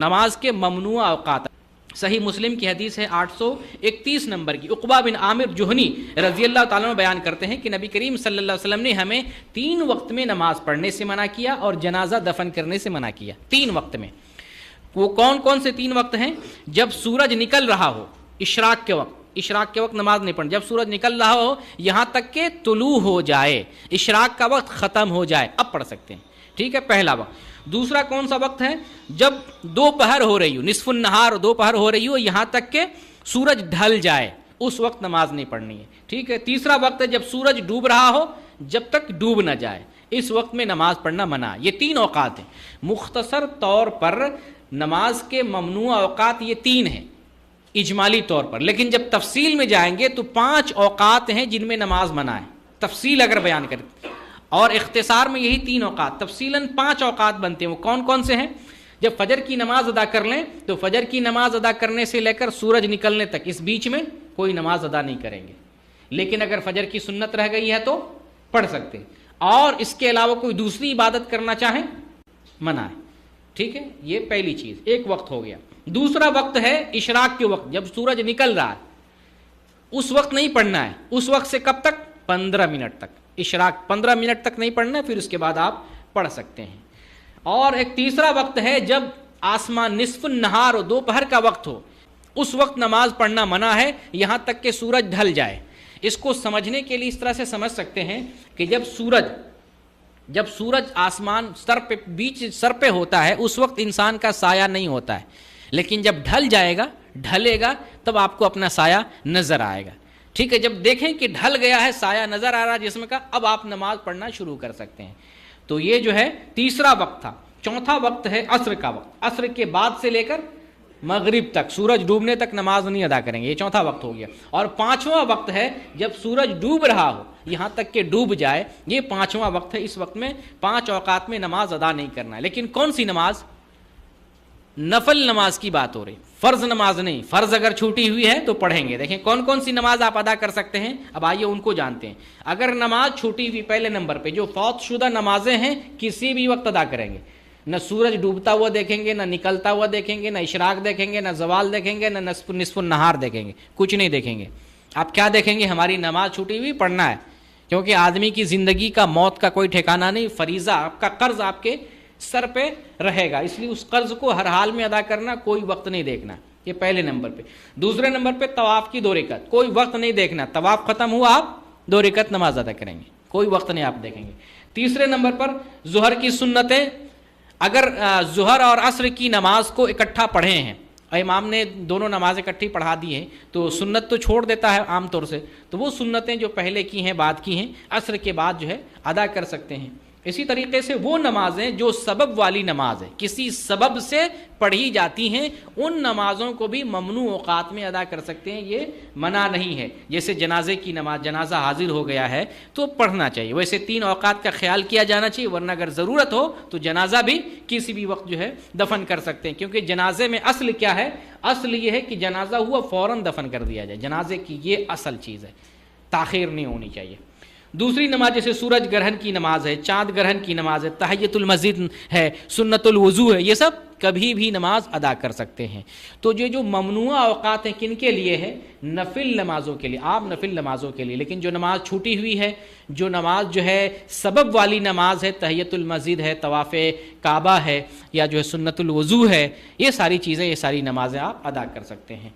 نماز کے ممنوع اوقات، صحیح مسلم کی حدیث ہے 831 نمبر کی، عقبہ بن عامر جہنی رضی اللہ تعالیٰ عنہ بیان کرتے ہیں کہ نبی کریم صلی اللہ علیہ وسلم نے ہمیں 3 وقت میں نماز پڑھنے سے منع کیا اور جنازہ دفن کرنے سے منع کیا۔ 3 وقت میں، وہ کون کون سے 3 وقت ہیں؟ جب سورج نکل رہا ہو، اشراق کے وقت، اشراق کے وقت نماز نہیں پڑھنی، جب سورج نکل رہا ہو یہاں تک کہ طلوع ہو جائے، اشراق کا وقت ختم ہو جائے، اب پڑھ سکتے ہیں، ٹھیک ہے، پہلا وقت۔ دوسرا کون سا وقت ہے؟ جب دوپہر ہو رہی ہو، نصف النہار دوپہر ہو رہی ہو یہاں تک کہ سورج ڈھل جائے، اس وقت نماز نہیں پڑھنی ہے، ٹھیک ہے۔ تیسرا وقت ہے جب سورج ڈوب رہا ہو، جب تک ڈوب نہ جائے، اس وقت میں نماز پڑھنا منع ہے۔ یہ 3 اوقات ہیں، مختصر طور پر نماز کے ممنوع اوقات یہ 3 ہیں اجمالی طور پر، لیکن جب تفصیل میں جائیں گے تو 5 اوقات ہیں جن میں نماز منع ہے، تفصیل اگر بیان کریں، اور اختصار میں یہی 3 اوقات، تفصیلاً 5 اوقات بنتے ہیں۔ وہ کون کون سے ہیں؟ جب فجر کی نماز ادا کر لیں تو فجر کی نماز ادا کرنے سے لے کر سورج نکلنے تک اس بیچ میں کوئی نماز ادا نہیں کریں گے، لیکن اگر فجر کی سنت رہ گئی ہے تو پڑھ سکتے ہیں، اور اس کے علاوہ کوئی دوسری عبادت کرنا چاہیں منع ہے، ٹھیک ہے۔ یہ پہلی چیز، ایک وقت ہو گیا۔ دوسرا وقت ہے اشراق کے وقت، جب سورج نکل رہا ہے اس وقت نہیں پڑھنا ہے، اس وقت سے کب تک؟ 15 منٹ تک، اشراق 15 منٹ تک نہیں پڑھنا ہے، پھر اس کے بعد آپ پڑھ سکتے ہیں۔ اور ایک تیسرا وقت ہے جب آسمان نصف النہار ہو، دوپہر کا وقت ہو، اس وقت نماز پڑھنا منع ہے یہاں تک کہ سورج ڈھل جائے۔ اس کو سمجھنے کے لیے اس طرح سے سمجھ سکتے ہیں کہ جب سورج آسمان سر پہ ہوتا ہے اس وقت انسان کا سایہ نہیں ہوتا ہے، لیکن جب ڈھلے گا تب آپ کو اپنا سایہ نظر آئے گا، ٹھیک ہے۔ جب دیکھیں کہ ڈھل گیا ہے، سایہ نظر آ رہا ہے جسم کا، اب آپ نماز پڑھنا شروع کر سکتے ہیں۔ تو یہ جو ہے تیسرا وقت تھا۔ چوتھا وقت ہے عصر کا وقت، عصر کے بعد سے لے کر مغرب تک، سورج ڈوبنے تک نماز نہیں ادا کریں گے، یہ چوتھا وقت ہو گیا۔ اور 5واں وقت ہے جب سورج ڈوب رہا ہو یہاں تک کہ ڈوب جائے، یہ 5واں وقت ہے۔ اس وقت میں 5 اوقات میں نماز ادا نہیں کرنا ہے، لیکن کون سی نماز؟ نفل نماز کی بات ہو رہی، فرض نماز نہیں۔ فرض اگر چھوٹی ہوئی ہے تو پڑھیں گے، دیکھیں کون کون سی نماز آپ ادا کر سکتے ہیں، اب آئیے ان کو جانتے ہیں۔ اگر نماز چھوٹی ہوئی، پہلے نمبر پہ جو فوت شدہ نمازیں ہیں کسی بھی وقت ادا کریں گے، نہ سورج ڈوبتا ہوا دیکھیں گے، نہ نکلتا ہوا دیکھیں گے، نہ اشراق دیکھیں گے، نہ زوال دیکھیں گے، نہ نصف النہار دیکھیں گے، کچھ نہیں دیکھیں گے۔ آپ کیا دیکھیں گے؟ ہماری نماز چھوٹی ہوئی پڑھنا ہے، کیونکہ آدمی کی زندگی کا، موت کا کوئی ٹھکانہ نہیں، فریضہ آپ کا، قرض آپ کے سر پہ رہے گا، اس لیے اس قرض کو ہر حال میں ادا کرنا، کوئی وقت نہیں دیکھنا، یہ پہلے نمبر پہ۔ دوسرے نمبر پہ طواف کی 2 رکعت، کوئی وقت نہیں دیکھنا، طواف ختم ہوا آپ 2 رکعت نماز ادا کریں گے، کوئی وقت نہیں آپ دیکھیں گے۔ تیسرے نمبر پر ظہر کی سنتیں، اگر ظہر اور عصر کی نماز کو اکٹھا پڑھے ہیں، امام نے دونوں نماز اکٹھی پڑھا دی ہیں تو سنت تو چھوڑ دیتا ہے عام طور سے، تو وہ سنتیں جو پہلے کی ہیں، بعد کی ہیں، عصر کے بعد جو ہے ادا کر سکتے ہیں۔ اسی طریقے سے وہ نمازیں جو سبب والی نماز ہے، کسی سبب سے پڑھی جاتی ہیں، ان نمازوں کو بھی ممنوع اوقات میں ادا کر سکتے ہیں، یہ منع نہیں ہے۔ جیسے جنازے کی نماز، جنازہ حاضر ہو گیا ہے تو پڑھنا چاہیے، ویسے 3 اوقات کا خیال کیا جانا چاہیے، ورنہ اگر ضرورت ہو تو جنازہ بھی کسی بھی وقت جو ہے دفن کر سکتے ہیں، کیونکہ جنازے میں اصل کیا ہے؟ اصل یہ ہے کہ جنازہ ہوا فوراً دفن کر دیا جائے، جنازے کی یہ اصل چیز ہے، تاخیر نہیں ہونی چاہیے۔ دوسری نماز جیسے سورج گرہن کی نماز ہے، چاند گرہن کی نماز ہے، تحیۃ المسجد ہے، سنت الوضو ہے، یہ سب کبھی بھی نماز ادا کر سکتے ہیں۔ تو یہ جو ممنوع اوقات ہیں کن کے لیے ہے؟ نفل نمازوں کے لیے، آپ نفل نمازوں کے لیے۔ لیکن جو نماز چھوٹی ہوئی ہے، جو نماز جو ہے سبب والی نماز ہے، تحیۃ المسجد ہے، طواف کعبہ ہے، یا جو ہے سنت الوضو ہے، یہ ساری چیزیں، یہ ساری نمازیں آپ ادا کر سکتے ہیں۔